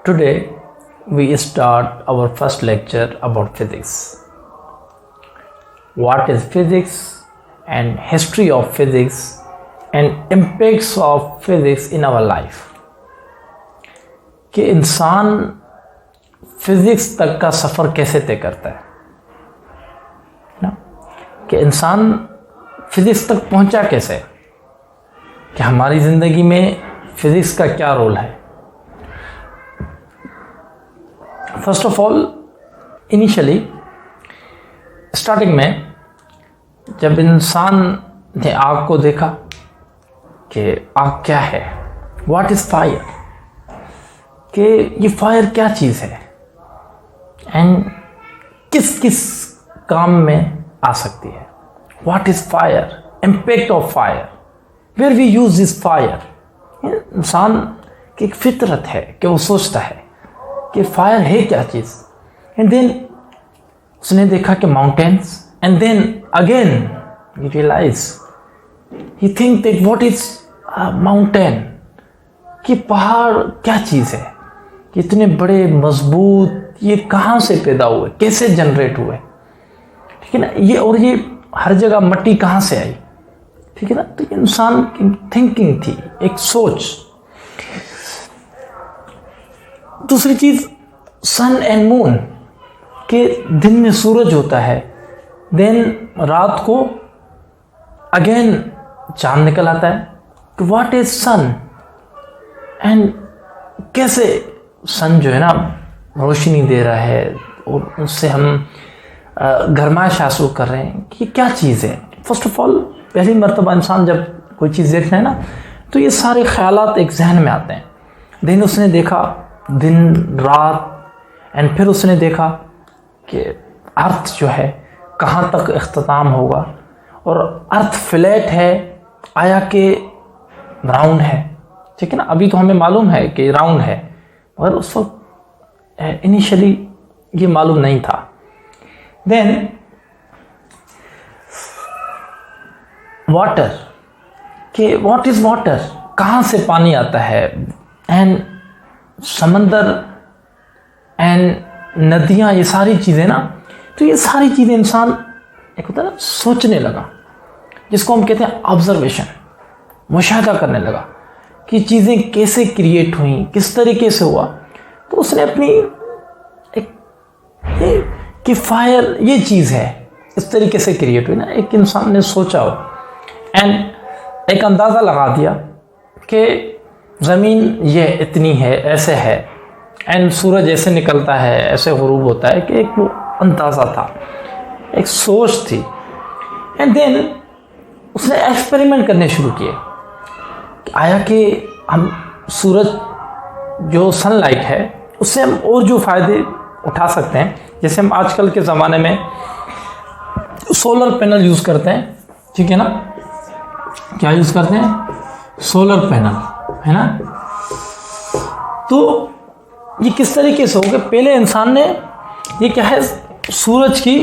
Today we start our first lecture about physics. What is physics and history of physics and impacts of physics in our life. कि इंसान physics तक का सफ़र कैसे तय करता है ना, कि इंसान फिजिक्स तक पहुंचा कैसे, कि हमारी ज़िंदगी में फिजिक्स का क्या रोल है. First of all, initially starting में जब इंसान ने आग को देखा कि आग क्या है, व्हाट इज़ फायर, कि ये फायर क्या चीज़ है एंड किस किस काम में आ सकती है. What is fire, impact of fire, where we use this fire. इंसान की एक फितरत है कि वो सोचता है कि फायर है क्या चीज़. एंड देन उसने देखा कि mountains, and then again he realize, he think that what is mountain, कि पहाड़ क्या चीज़ है, कि इतने बड़े मजबूत, ये कहाँ से पैदा हुए, कैसे जनरेट हुए, ठीक है ना, ये और ये हर जगह मट्टी कहाँ से आई, ठीक है ना. तो इंसान की थिंकिंग थी, एक सोच. दूसरी चीज़ सन एंड मून, के दिन में सूरज होता है, देन रात को अगेन चांद निकल आता है. तो व्हाट इज सन एंड कैसे सन जो है ना रोशनी दे रहा है और उससे हम गर्माइश हासिल कर रहे हैं, कि क्या चीज़ है. फर्स्ट ऑफ ऑल, पहली मरतबा इंसान जब कोई चीज़ देखता है ना, तो ये सारे ख्यालात एक जहन में आते हैं. देन उसने देखा दिन रात, एंड फिर उसने देखा कि अर्थ जो है कहाँ तक इख्तिताम होगा, और अर्थ फ्लैट है आया कि राउंड है, ठीक है ना. अभी तो हमें मालूम है कि राउंड है, मगर उस वक्त इनिशियली ये मालूम नहीं था. देन वाटर, कि व्हाट इज़ वाटर, कहाँ से पानी आता है, एंड समंदर एंड नदियाँ, ये सारी चीज़ें ना. तो ये सारी चीज़ें इंसान एक होता है ना सोचने लगा, जिसको हम कहते हैं ऑब्जर्वेशन, मुशाहिदा करने लगा कि चीज़ें कैसे क्रिएट हुई, किस तरीके से हुआ. तो उसने अपनी एक कि फायर ये चीज़ है, इस तरीके से क्रिएट हुई ना. एक इंसान ने सोचा हो एंड एक अंदाज़ा लगा दिया कि ज़मीन ये इतनी है, ऐसे है, एंड सूरज ऐसे निकलता है, ऐसे गुरूब होता है, कि एक वो अंदाज़ा था, एक सोच थी. एंड देन उसने एक्सपेरिमेंट करने शुरू किए. आया कि हम सूरज जो सनलाइट है उससे हम और जो फ़ायदे उठा सकते हैं, जैसे हम आजकल के ज़माने में सोलर पैनल यूज़ करते हैं, ठीक है ना. क्या यूज़ करते हैं? सोलर पैनल, है ना. तो ये किस तरीके से हो गया, पहले इंसान ने ये क्या है, सूरज की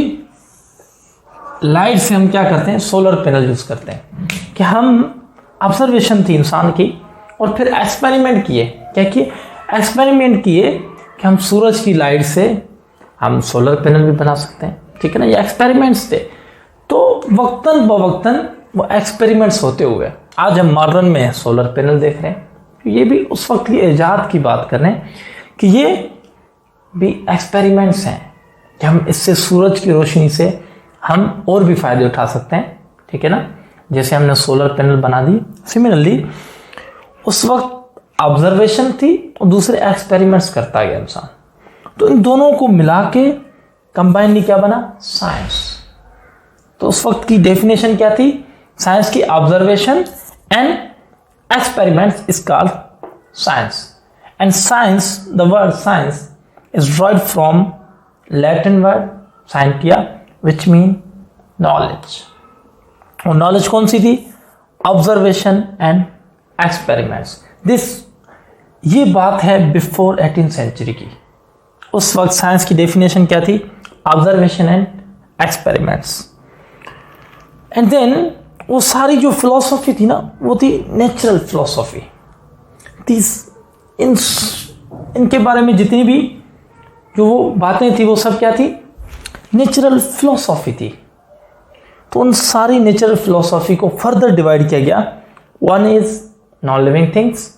लाइट से हम क्या करते हैं, सोलर पैनल यूज़ करते हैं. कि हम ऑब्जर्वेशन थी इंसान की, और फिर एक्सपेरिमेंट किए. क्या किए? एक्सपेरिमेंट किए कि हम सूरज की लाइट से हम सोलर पैनल भी बना सकते हैं, ठीक है ना. ये एक्सपेरिमेंट्स थे. तो वक्तन बवक्तन वो एक्सपेरिमेंट्स होते हुए आज हम मॉडर्न में सोलर पैनल देख रहे हैं. ये भी उस वक्त की ईजाद की बात कर रहे हैं कि ये भी एक्सपेरिमेंट्स हैं कि हम इससे सूरज की रोशनी से हम और भी फ़ायदे उठा सकते हैं, ठीक है ना. जैसे हमने सोलर पैनल बना दी, सिमिलरली उस वक्त ऑब्जर्वेशन थी और दूसरे एक्सपेरिमेंट्स करता गया इंसान. तो इन दोनों को मिला के कंबाइनली क्या बना, साइंस. तो उस वक्त की डेफिनेशन क्या थी साइंस की? Observation and experiments is called science. And science, the word science is derived from Latin word scientia, which mean knowledge. और नॉलेज कौन सी थी? Observation and experiments. ये बात है बिफोर 18th सेंचुरी की. उस वक्त साइंस की डेफिनेशन क्या थी? Observation and experiments. And then वो सारी जो फिलॉसफी थी ना, वो थी नेचुरल फिलॉसफी. इन इनके बारे में जितनी भी जो वो बातें थी वो सब क्या थी, नेचुरल फिलोसॉफी थी। तो उन सारी नेचुरल फिलोसॉफी को फर्दर डिवाइड किया गया। One is non living things,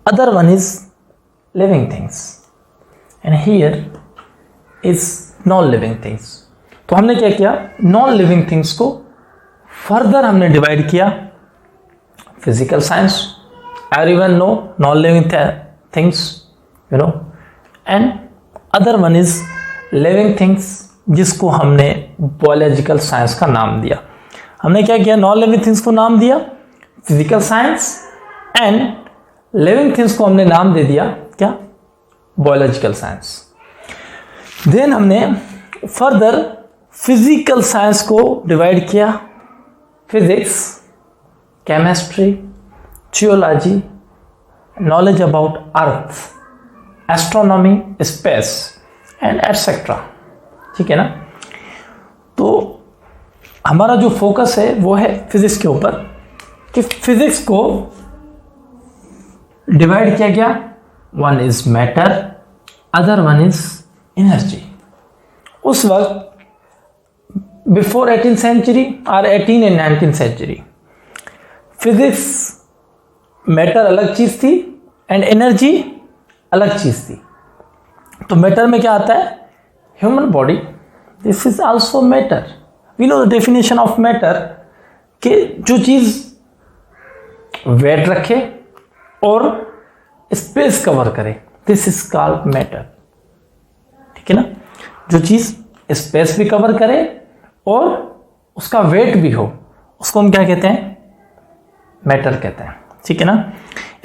other one is living things, and here is non living things. तो हमने क्या किया, नॉन लिविंग थिंग्स को फर्दर हमने डिवाइड किया। Physical science, everyone know non living things, you know, and other one is living things, जिसको हमने biological science का नाम दिया। हमने क्या किया, नॉन लिविंग थिंग्स को नाम दिया physical science, and living things को हमने नाम दे दिया क्या, बायोलॉजिकल साइंस। देन हमने फर्दर फिजिकल साइंस को डिवाइड किया, physics, chemistry, geology, knowledge about earth, astronomy, space and etcetera. ठीक है ना। तो हमारा जो फोकस है वो है फिजिक्स के ऊपर, कि फिजिक्स को डिवाइड किया गया, one is matter, other one is energy. उस वक्त बिफोर 18th सेंचुरी और 18 and 19th century physics, matter अलग चीज थी एंड एनर्जी अलग चीज थी। तो मैटर में क्या आता है, human body, this is also matter. We know the definition of matter, कि जो चीज वेट रखे और स्पेस कवर करे, दिस इज कॉल्ड मैटर। ठीक है ना। जो चीज स्पेस भी कवर करे और उसका वेट भी हो, उसको हम क्या कहते हैं, मैटर कहते हैं। ठीक है ना।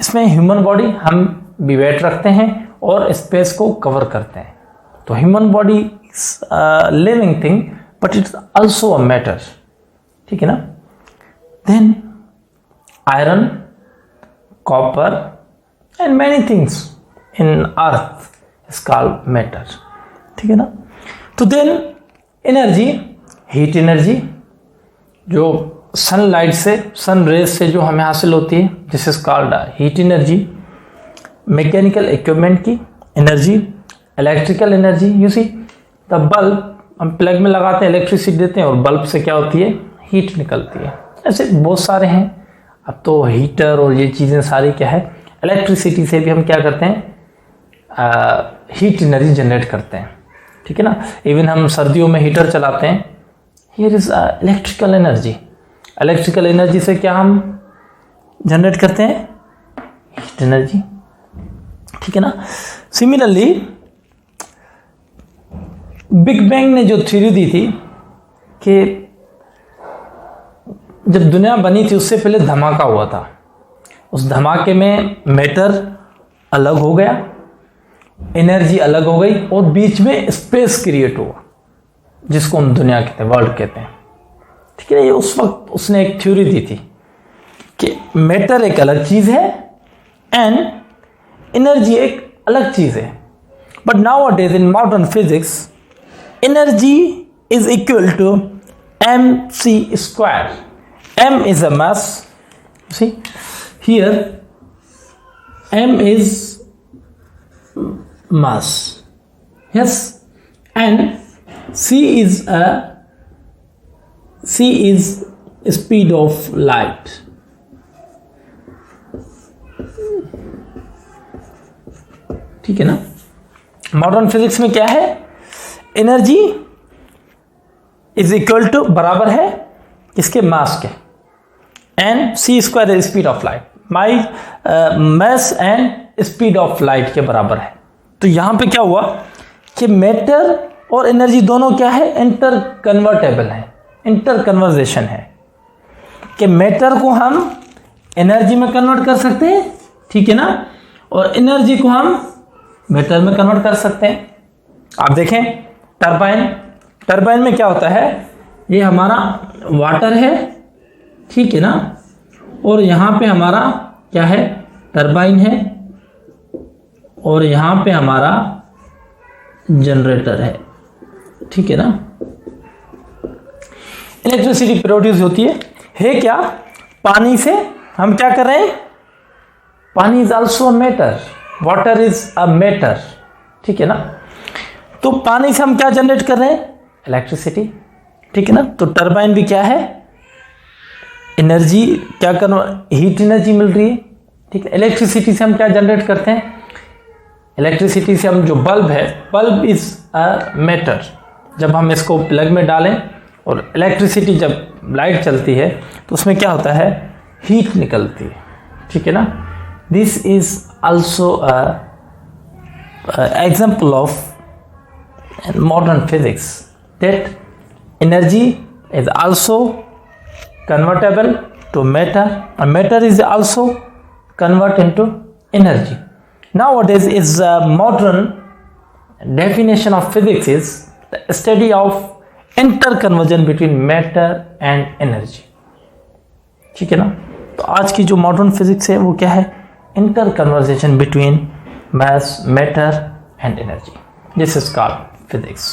इसमें ह्यूमन बॉडी, हम भी वेट रखते हैं और स्पेस को कवर करते हैं। तो human body is living thing but it's also a matter. ठीक है ना। Then iron, copper and many things in earth is called matter. ठीक है ना। तो देन एनर्जी, हीट एनर्जी, जो सनलाइट से, सन रेज से जो हमें हासिल होती है, this is called heat energy. Mechanical equipment की energy, electrical energy, you see the bulb, हम प्लग में लगाते हैं, इलेक्ट्रिसिटी देते हैं और बल्ब से क्या होती है, हीट निकलती है। ऐसे बहुत सारे हैं। अब तो हीटर और ये चीज़ें सारी क्या है, इलेक्ट्रिसिटी से भी हम क्या करते हैं, हीट एनर्जी जनरेट करते हैं। ठीक है ना। इवन हम सर्दियों में हीटर चलाते हैं, here is electrical energy. Electrical energy से क्या हम जनरेट करते हैं, हीट एनर्जी। ठीक है ना। सिमिलरली बिग बैंग ने जो थ्योरी दी थी कि जब दुनिया बनी थी उससे पहले धमाका हुआ था, उस धमाके में मैटर अलग हो गया, एनर्जी अलग हो गई और बीच में स्पेस क्रिएट हुआ, जिसको हम दुनिया कहते हैं, वर्ल्ड कहते हैं। ठीक है। ये उस वक्त उसने एक थ्योरी दी थी कि मैटर एक अलग चीज है एंड एनर्जी एक अलग चीज है। But nowadays in modern physics, energy is equal to mc²। m is a mass, see here, m is mass, yes, and c is speed of light। ठीक है ना। मॉडर्न फिजिक्स में क्या है, एनर्जी इज इक्वल टू, बराबर है किसके, मास के, and c² is speed of light, my mass and speed of light के बराबर है। तो यहां पे क्या हुआ कि मैटर और एनर्जी दोनों क्या है, इंटर कन्वर्टेबल है, इंटर कन्वर्जेशन है, कि मैटर को हम एनर्जी में कन्वर्ट कर सकते हैं, ठीक है ना, और एनर्जी को हम मैटर में कन्वर्ट कर सकते हैं। आप देखें टरबाइन, टरबाइन में क्या होता है, ये हमारा वाटर है, ठीक है ना, और यहाँ पे हमारा क्या है, टरबाइन है, और यहाँ पे हमारा जनरेटर है। ठीक है ना। इलेक्ट्रिसिटी प्रोड्यूस होती है क्या, पानी से। हम क्या कर रहे हैं, पानी is also matter, water is a matter, ठीक है ना। तो पानी से हम क्या जनरेट कर रहे हैं, इलेक्ट्रिसिटी, ठीक है ना। तो टरबाइन भी क्या है, एनर्जी, क्या करना, हीट एनर्जी मिल रही है, ठीक है। इलेक्ट्रिसिटी से हम क्या जनरेट करते हैं, इलेक्ट्रिसिटी से हम जो बल्ब है, बल्ब इज अ मैटर, जब हम इसको प्लग में डालें और इलेक्ट्रिसिटी, जब लाइट चलती है तो उसमें क्या होता है, हीट निकलती है, ठीक है ना। This is also example of modern physics that energy is also convertible to matter, and matter is also convert into energy. Nowadays is modern definition of physics is the study of interconversion between matter and energy, ठीक है ना। तो आज की जो modern physics है वो क्या है, इंटरकन्वर्जेशन between mass, matter and energy. This is called physics.